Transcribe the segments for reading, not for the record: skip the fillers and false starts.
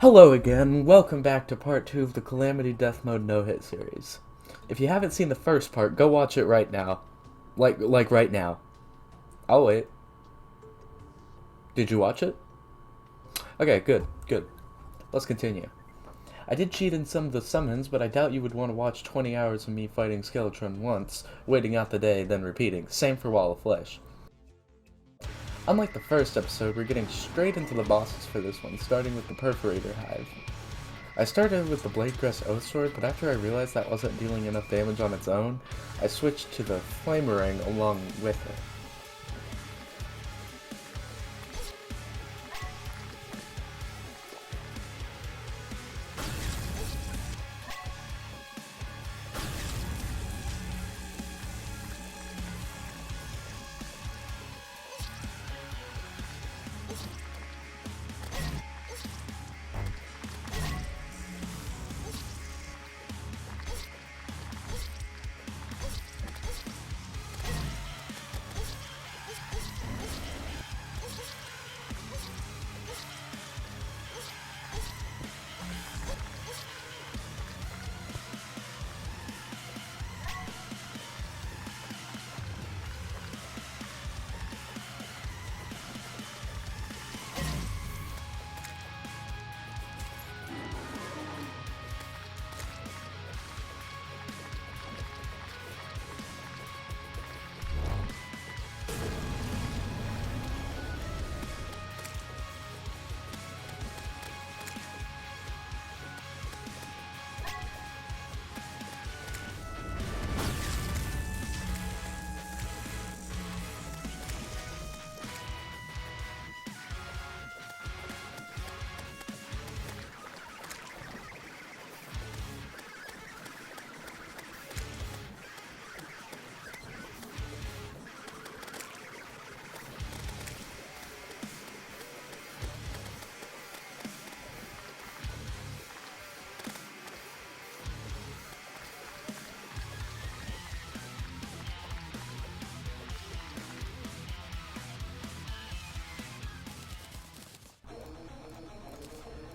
Hello again, welcome back to part 2 of the Calamity Death Mode No Hit series. If you haven't seen the first part, go watch it right now. Like right now. I'll wait. Did you watch it? Okay, good. Let's continue. I did cheat in some of the summons, but I doubt you would want to watch 20 hours of me fighting Skeletron once, waiting out the day, then repeating. Same for Wall of Flesh. Unlike the first episode, we're getting straight into the bosses for this one, starting with the Perforator Hive. I started with the Bladegrass Oath Sword, but after I realized that wasn't dealing enough damage on its own, I switched to the Flamerang along with it.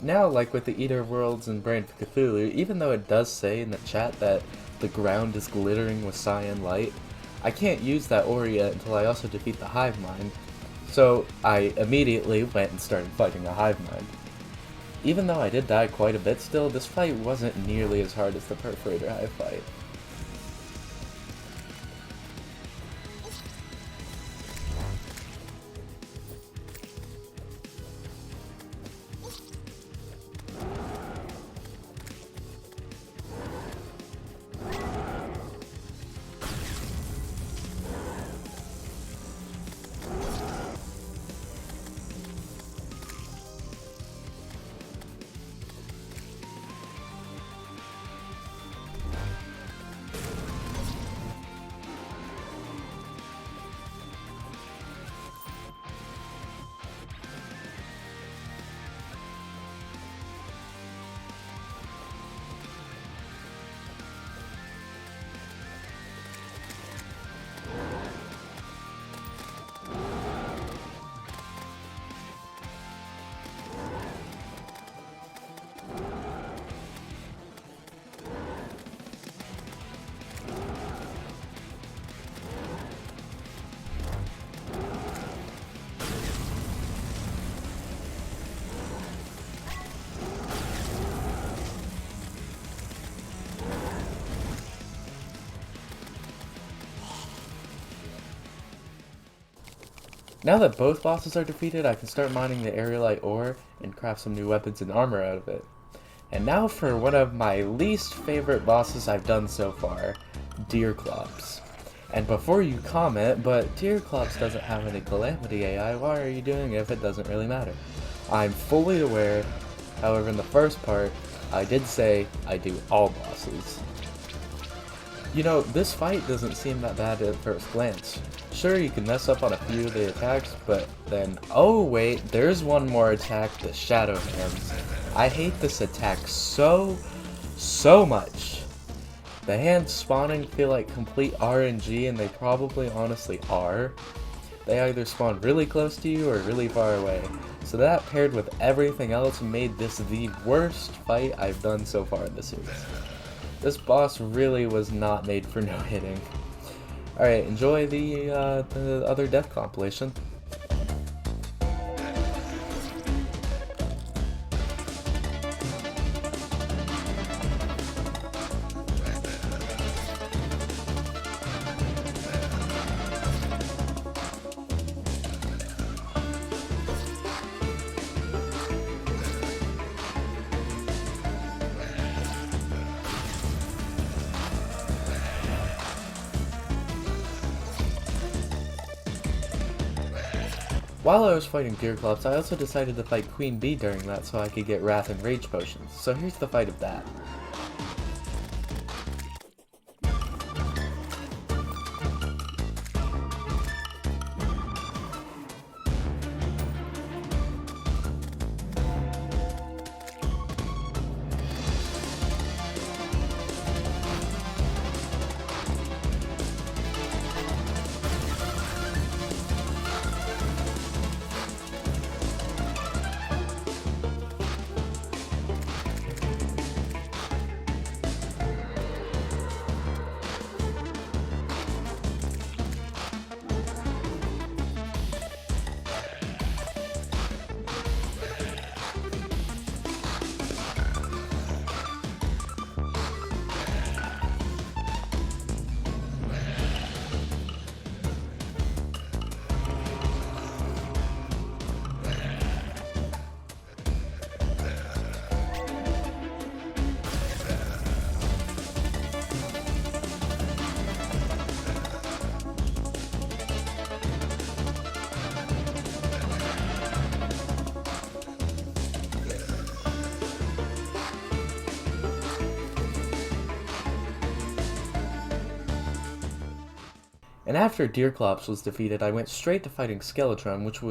Now, like with the Eater of Worlds and Brain for Cthulhu, even though it does say in the chat that the ground is glittering with cyan light, I can't use that aura yet until I also defeat the Hive Mind, so I immediately went and started fighting the Hive Mind. Even though I did die quite a bit still, this fight wasn't nearly as hard as the Perforator Hive fight. Now that both bosses are defeated, I can start mining the Aerolite ore and craft some new weapons and armor out of it. And now for one of my least favorite bosses I've done so far, deerclops. And before you comment, but deerclops doesn't have any Calamity AI, why are you doing it if it doesn't really matter? I'm fully aware, however in the first part, I did say I do all bosses. You know, this fight doesn't seem that bad at first glance. Sure, you can mess up on a few of the attacks, but then, oh wait, there's one more attack, the Shadow Hands. I hate this attack so much. The hands spawning feel like complete RNG, and they probably honestly are. They either spawn really close to you or really far away. So that paired with everything else made this the worst fight I've done so far in the series. This boss really was not made for no hitting. Alright, enjoy the other death compilation. While I was fighting deerclops, I also decided to fight Queen Bee during that so I could get Wrath and Rage potions. So here's the fight of that. And after Deerclops was defeated, I went straight to fighting Skeletron, which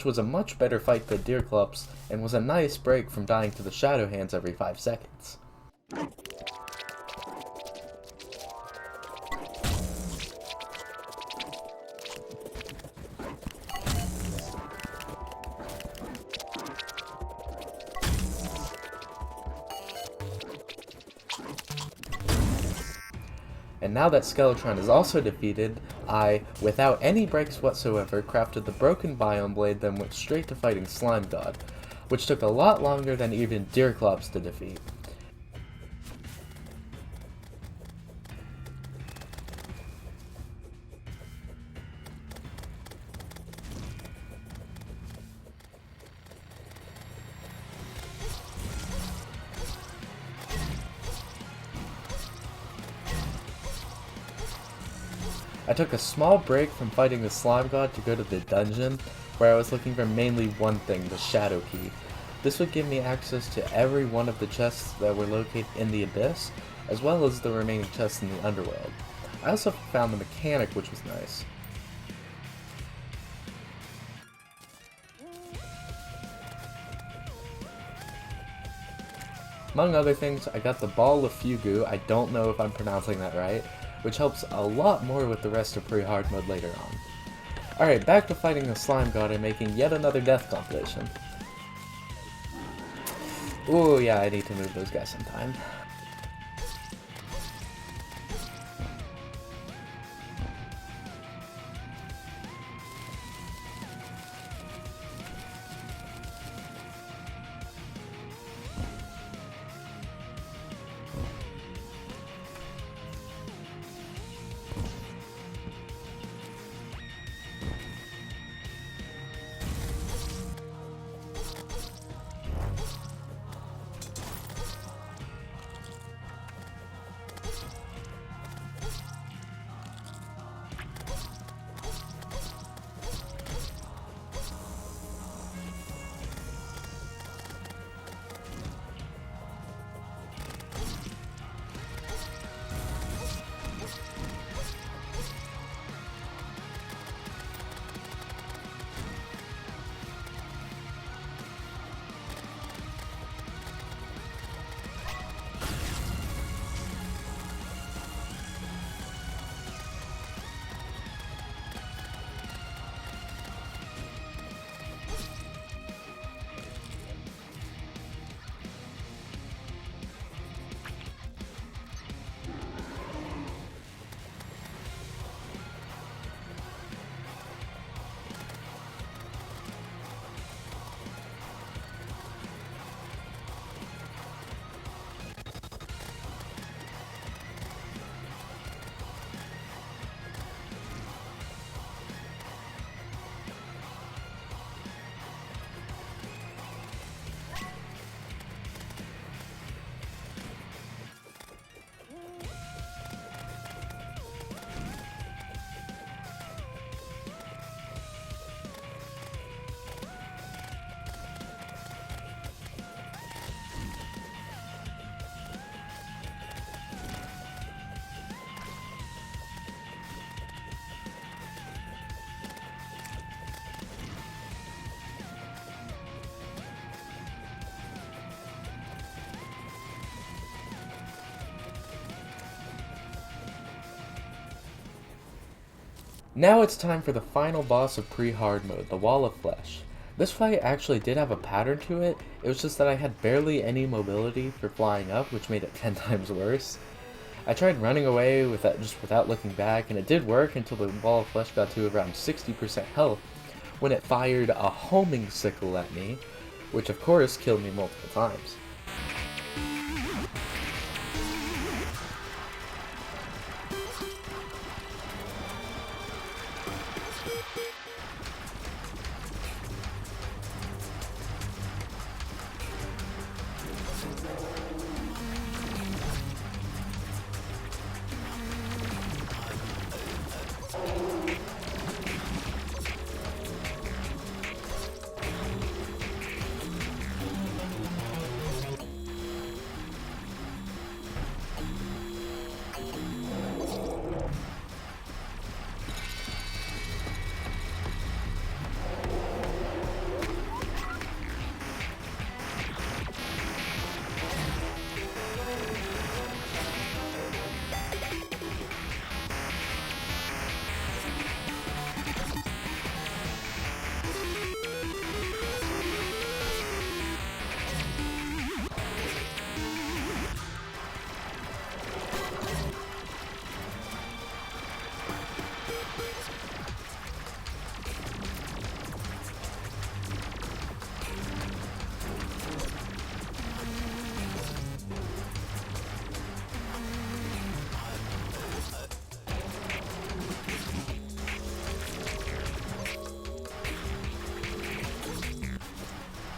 was a much better fight than Deerclops, and was a nice break from dying to the Shadow Hands every 5 seconds. And now that Skeletron is also defeated, I, without any breaks whatsoever, crafted the Broken Biome Blade, then went straight to fighting Slime God, which took a lot longer than even Deerclops to defeat. I took a small break from fighting the Slime God to go to the dungeon, where I was looking for mainly one thing, the Shadow Key. This would give me access to every one of the chests that were located in the Abyss, as well as the remaining chests in the Underworld. I also found the mechanic, which was nice. Among other things, I got the Ball of Fugu, I don't know if I'm pronouncing that right, which helps a lot more with the rest of pre-hard mode later on. Alright, back to fighting the Slime God and making yet another death compilation. Ooh, yeah, I need to move those guys sometime. Now it's time for the final boss of pre-hard mode, the Wall of Flesh. This fight actually did have a pattern to it, it was just that I had barely any mobility for flying up, which made it 10 times worse. I tried running away without looking back, and it did work until the Wall of Flesh got to around 60% health, when it fired a homing sickle at me, which of course killed me multiple times.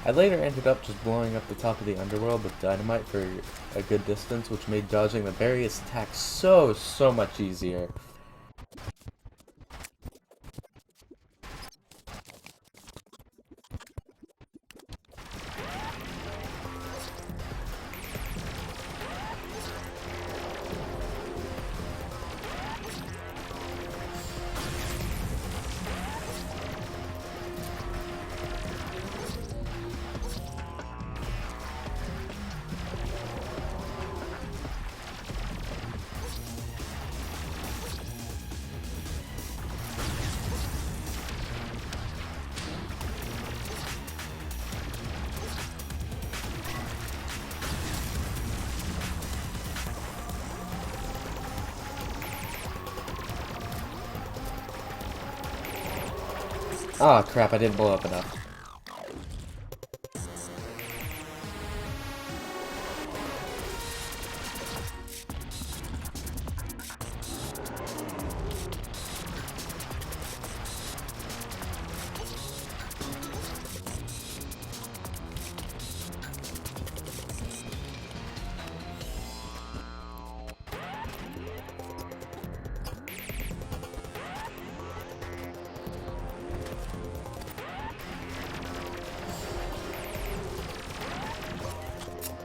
I later ended up just blowing up the top of the underworld with dynamite for a good distance, which made dodging the various attacks so much easier. Ah, crap, I didn't blow up enough.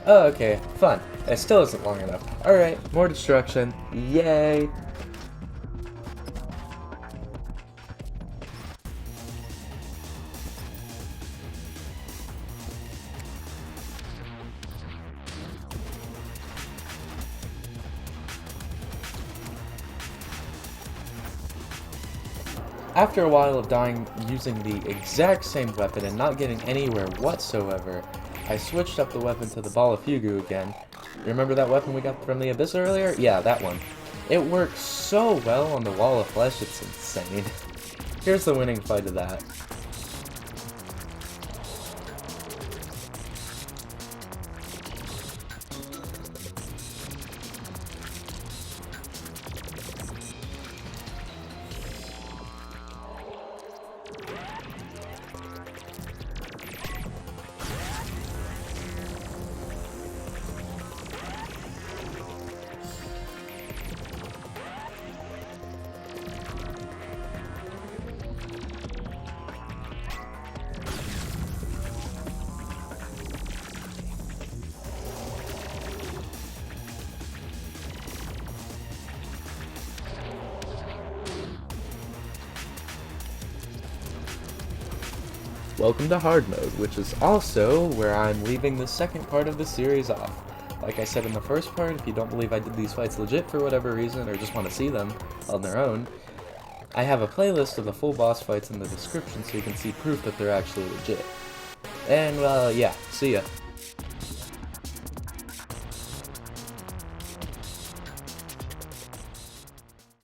Oh, okay, fun. It still isn't long enough. Alright, more destruction. Yay! After a while of dying using the exact same weapon and not getting anywhere whatsoever, I switched up the weapon to the Ball of Fugu again. Remember that weapon we got from the Abyss earlier? Yeah, that one. It works so well on the Wall of Flesh, it's insane. Here's the winning fight of that. Welcome to Hard Mode, which is also where I'm leaving the second part of the series off. Like I said in the first part, if you don't believe I did these fights legit for whatever reason, or just want to see them on their own, I have a playlist of the full boss fights in the description so you can see proof that they're actually legit. And, yeah, see ya.